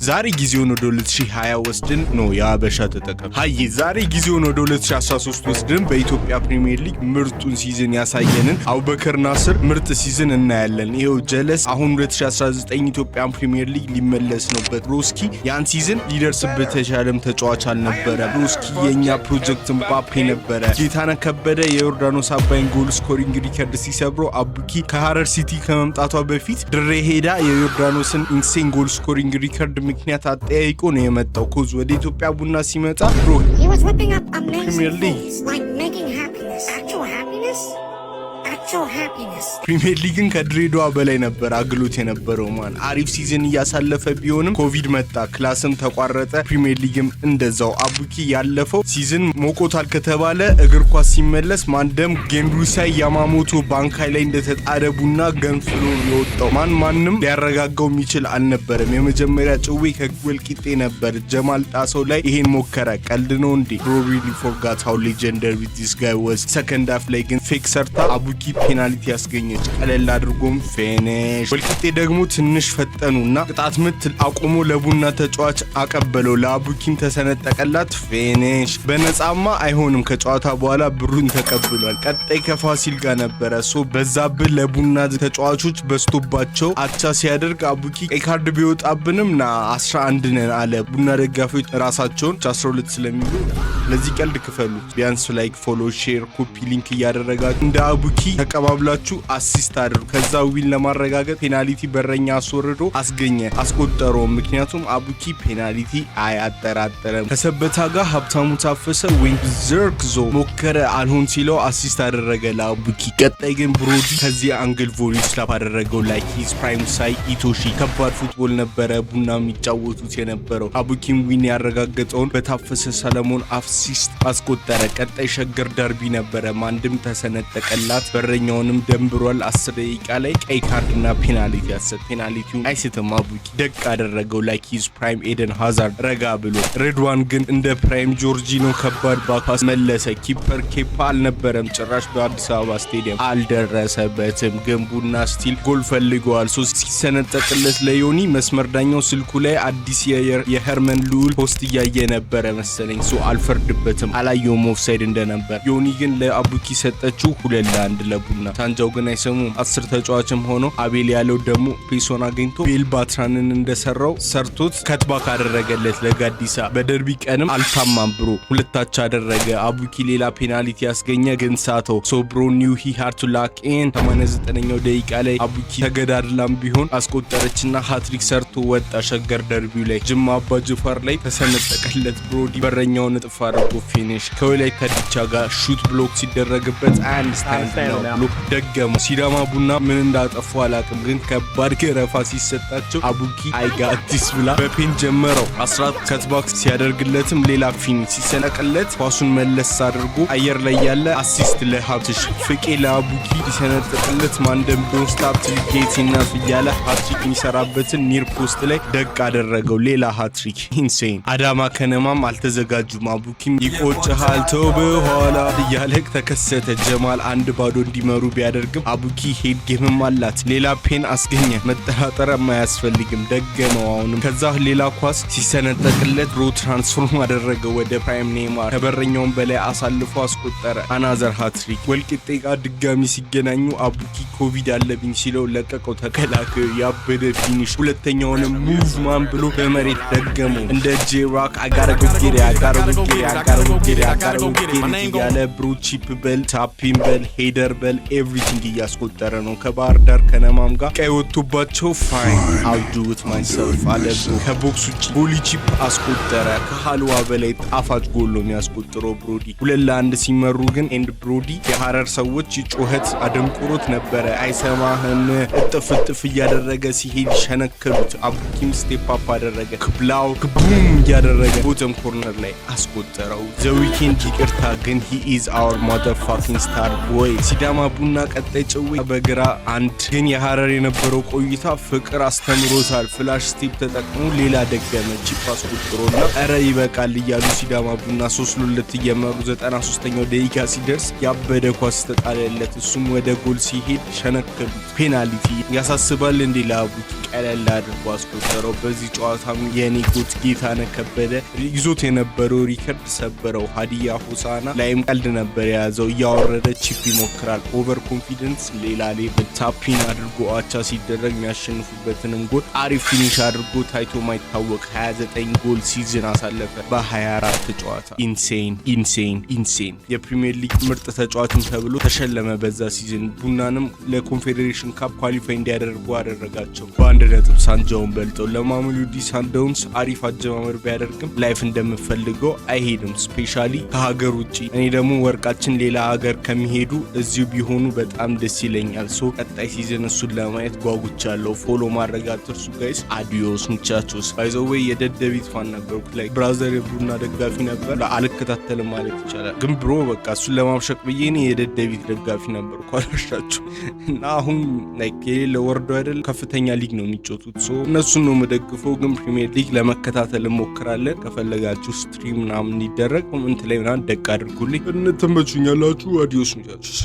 ዛሬ ጊዜውን ወደ 2020 ወስድን ነው ያበሻ ተጠቀም። ሃይ ዛሬ ጊዜውን ወደ 2013 ወስድን በኢትዮጵያ ፕሪሚየር ሊግ ምርጡን ሲዝን ያሳየንን አቡበከር ናስር ምርጥ ሲዝን እናያለን። ይሄው ጀለስ አሁን 2019 ኢትዮጵያ ፕሪሚየር ሊግ ሊመለስ ነው። ብሮስኪ ያን ሲዝን ሊደርስበት ተሻለም ተጫዋች አልነበረ። ብሮስኪ የኛ ፕሮጀክት ምባፔ ነበረ። ጌታነህ ከበደ የዮርዳኖስ አባይን ጎል ስኮሪንግ ሪከርድ ሲሰብሮ አቡኪ ከሐረር ሲቲ ከመምጣቷ በፊት ድሬ ሄዳ የዮርዳኖስን ኢንሴን ጎል ስኮሪንግ ሪከርድ ምክንያት አጠያይቆ ነው የመጣው። ኮዝ ወደ ኢትዮጵያ ቡና ሲመጣ ፕሪሚየር ሊግ ፕሪሚየር ሊግን ከድሬዳዋ በላይ ነበር አግሎት የነበረው። ማን አሪፍ ሲዝን እያሳለፈ ቢሆንም ኮቪድ መጣ፣ ክላስም ተቋረጠ፣ ፕሪሚየር ሊግም እንደዛው። አቡኪ ያለፈው ሲዝን ሞቆታል ከተባለ እግር ኳስ ሲመለስ ማንደም ጌንዱሳይ ያማሞቶ ባንካይ ላይ እንደተጣደ ቡና ገንፍሎ የወጣው ማንም ሊያረጋጋው የሚችል አልነበረም። የመጀመሪያ ጭዌ ከወልቂጤ ነበር። ጀማል ጣሰው ላይ ይሄን ሞከረ። ቀልድ ነው እንዴ? ፕሮባብሊ ፎርጋት ሃው ሌጀንደሪ ዲስ ጋይ ዋዝ። ሰከንድ ሃፍ ላይ ግን ፌክ ሰርታ አቡኪ ፔናልቲ ያስገኘች፣ ቀለል አድርጎም ፊኒሽ። ወልቂጤ ደግሞ ትንሽ ፈጠኑና ቅጣት ምት አቆሞ ለቡና ተጫዋች አቀበለው። ለአቡኪም ተሰነጠቀላት፣ ፊኒሽ። በነጻማ አይሆንም። ከጨዋታ በኋላ ብሩን ተቀብሏል። ቀጣይ ከፋሲል ጋር ነበረ። በዛብህ ለቡና ተጫዋቾች በስቶባቸው አቻ ሲያደርግ አቡኪ ቀይ ካርድ ቢወጣብንም ና 11 ነን አለ። ቡና ደጋፊዎች ራሳቸውን 12 ስለሚሉ ለዚህ ቀልድ ክፈሉ። ቢያንስ ላይክ፣ ፎሎ፣ ሼር፣ ኮፒ ሊንክ እያደረጋችሁ እንደ አቡኪ ተቀባብላችሁ አሲስት አድርጉ። ከዛ ዊን ለማረጋገጥ ፔናልቲ በረኛ አስወርዶ አስቆጠረው። ምክንያቱም አቡኪ ፔናልቲ አያጠራጠረም። ከሰበታ ጋር ሀብታሙ ታፈሰ ዊንግ ዘርክዞ ሞከረ፣ አልሆን ሲለው አሲስት አደረገ ለአቡኪ። ቀጣይ ግን ብሮዲ ከዚህ አንግል ቮሊ ስላፕ አደረገው። ላይክ ሂዝ ፕራይም ሳይ ኢቶሺ። ከባድ ፉትቦል ነበረ ቡና የሚጫወቱት የነበረው። አቡኪም ዊን ያረጋገጠውን በታፈሰ ሰለሞን አሲስት አስቆጠረ። ቀጣይ ሸገር ደርቢ ነበረ። ማንድም ተሰነጠቀላት፣ በረኛውንም ደንብሯል። 10 ደቂቃ ላይ ቀይ ካርድና ፔናልቲ ያሰጥ። ፔናልቲውን አይስትም አቡኪ ደቅ አደረገው። ላይክ ሂዝ ፕራይም ኤደን ሃዛርድ ረጋ ብሎ። ሬድዋን ግን እንደ ፕራይም ጆርጂኖ ከባድ ባክፓስ መለሰ። ኪፐር ኬፓ አልነበረም ጭራሽ በአዲስ አበባ ስቴዲየም አልደረሰበትም። ግን ቡና ስቲል ጎል ፈልገዋል። ሲሰነጠቅለት ለዮኒ መስመር ዳኛው ስልኩ ላይ አዲስ የሄርመን ልዑል ፖስት እያየ ነበረ መሰለኝ። አልፈርድበትም፣ አላየውም ኦፍሳይድ እንደነበር። ዮኒ ግን ለአቡኪ ሰጠችው 2-1 ለቡና። ታንጃው ግን አይሰሙም። 10 ተጫዋችም ሆኖ አቤል ያለው ደግሞ ፔሶን አገኝቶ ቤል ባትራንን እንደሰራው ሰርቶት ከትባክ አደረገለት ለጋዲሳ። በደርቢ ቀንም አልታማም ብሮ ሁለታች አደረገ። አቡኪ ሌላ ፔናልቲ ያስገኘ ግን ሳተው። ብሮ ኒው ሂ ሃድ ቱ ላክ ኢን 89ኛው ደቂቃ ላይ አቡኪ ተገዳድላም ቢሆን አስቆጠረችና ሃትሪክ ሰርቶ ወጣ። ሸገር ደርቢው ላይ ጅማ አባ ጅፋር ላይ ተሰነጠቀለት። ብሮዲ በረኛውን እጥፍ አድርጎ ፊኒሽ። ከወላይታ ዲቻ ጋር ሹት ብሎክ ሲደረግበት አንስታንድ ነው ብሎ ደገሙ። ሲዳማ ቡና ምን እንዳጠፉ አላቅም፣ ግን ከባድ ገረፋ ሲሰጣቸው አቡኪ አይጋቲስ ብላ በፔን ጀመረው። 14 ከትባክ ሲያደርግለትም ሌላ ፊኒሽ ሲሰነቀለት ኳሱን መለስ አድርጎ አየር ላይ ያለ አሲስት ለሀብትሽ ፍቄ ለአቡኪ ሲሰነጥቅለት ማንደም ዶንት ስታፕ ቲል ጌቲና ፍያለ ሃትሪክ የሚሰራበትን ኒር ፖስት ላይ ደቅ አደረገው። ሌላ ሃትሪክ ኢንሴን። አዳማ ከነማም አልተዘጋጁም። አቡኪም ይቆጭሃል ተው በኋላ እያለቅ ተከሰተ። ጀማል 1-0 እንዲመሩ ቢያደርግም አቡኪ ሄድ ጌምም አላት። ሌላ ፔን አስገኘ። መጠራጠር አያስፈልግም፣ ደገመው አሁንም። ከዛ ሌላ ኳስ ሲሰነጠቅለት ሮ ትራንስፎርም አደረገ ወደ ፕራይም ኔይማር። ከበረኛውን በላይ አሳልፎ አስቆጠረ። አናዘር ሃትሪክ። ወልቂጤ ጋር ድጋሚ ሲገናኙ አቡኪ ኮቪድ አለብኝ ሲለው ለቀቀው ተከላካዩ። ያበደ ፊኒሽ። ሁለተኛውንም ሙቭ ማን ብሎ በመሬት ደገመው። እንደ ጄራክ አጋረጎጌሪ ያለ ብሩ ቺፕ በል ታፒን በል ሄደር በል ኤቭሪቲንግ እያስቆጠረ ነው። ከባህር ዳር ከነማም ጋር ቀይ ወጥቶባቸው ፋይን አውዱት ማይሰልፍ አለብ ከቦክስ ውጪ ቦሊ ቺፕ አስቆጠረ። ከሃልዋ በላይ ጣፋጭ ጎል ነው የሚያስቆጥረው ብሮዲ። 2-1 ሲመሩ ግን ኤንድ ብሮዲ የሐረር ሰዎች ጩኸት አደንቆሮት ነበረ። አይሰማህም እጥፍ እያደረገ ሲሄድ ሸነከሉት። አቡኪም ስቴፕ አፕ አደረገ። ክብላው ክቡም እያደረገ ቦተም ኮርነር ላይ አስቆጠረው። ዘ ዊኬንድ ይቅርታ ግን ሂ ኢዝ አወር ማዘርፋኪንግ ስታር ቦይ። ሲዳማ ቡና ቡና ቀጣይ ጭዌ በግራ አንድ ግን የሐረር የነበረው ቆይታ ፍቅር አስተምሮታል። ፍላሽ ስቴፕ ተጠቅሞ ሌላ ደገመ ቺፕ አስቆጥሮና ኧረ ይበቃል እያሉ ሲዳማ ቡና 3-2 እየመሩ 93ኛው ደቂቃ ሲደርስ ያበደ ኳስ ተጣለለት። እሱም ወደ ጎል ሲሄድ ሸነከሉት። ፔናልቲ ያሳስባል እንዴ? ለአቡኪ ቀለል አድርጎ አስቆጠረው። በዚህ ጨዋታም የኔ ጎት ጌታነህ ከበደ ይዞት የነበረው ሪከርድ ሰበረው። ሀዲያ ሆሳና ላይም ቀልድ ነበር የያዘው። እያወረደ ቺፕ ይሞክራል። ኦቨር ኮንፊደንስ ሌላ ሌቭል። ታፒን አድርጎ አቻ ሲደረግ የሚያሸንፉበትንም ጎል አሪፍ ፊኒሽ አድርጎ ታይቶ ማይታወቅ 29 ጎል ሲዝን አሳለፈ በ24 ጨዋታ። ኢንሴን የፕሪሚየር ሊግ ምርጥ ተጫዋችም ተብሎ ተሸለመ በዛ ሲዝን። ቡናንም ለኮንፌዴሬሽን ካፕ ኳሊፋይ እንዲያደርጉ አደረጋቸው። በአንድ ነጥብ ሳንጃውን በልጠው። ለማሙሉዲ ሳንዳውንስ አሪፍ አጀማመር ቢያደርግም ላይፍ እንደምፈልገው አይሄድም፣ ስፔሻሊ ከሀገር ውጪ። እኔ ደግሞ ወርቃችን ሌላ ሀገር ከሚሄዱ እዚሁ ቢሆኑ በጣም ደስ ይለኛል። ሶ ቀጣይ ሲዝን እሱን ለማየት ጓጉቻለሁ። ፎሎ ማድረግ አትርሱ ጋይስ። አዲዮስ ሙቻቾስ። ባይዘዌ የደደቢት ፋን ነበርኩ። ላይ ብራዘር የቡና ደጋፊ ነበር። አልከታተልም ማለት ይቻላል፣ ግን ብሮ በቃ እሱን ለማብሸቅ ብዬ እኔ የደደቢት ደጋፊ ነበርኩ አላሻችሁ። እና አሁን ላይክ የሌለ ወርዶ አይደል ከፍተኛ ሊግ ነው የሚጮቱት። ሶ እነሱን ነው የምደግፈው፣ ግን ፕሪሚየር ሊግ ለመከታተል እንሞክራለን። ከፈለጋችሁ ስትሪም ምናምን እንዲደረግ ኮሜንት ላይ ምናምን ደቅ አድርጉልኝ። እንተመቹኛላችሁ። አዲዮስ ሙቻቾስ።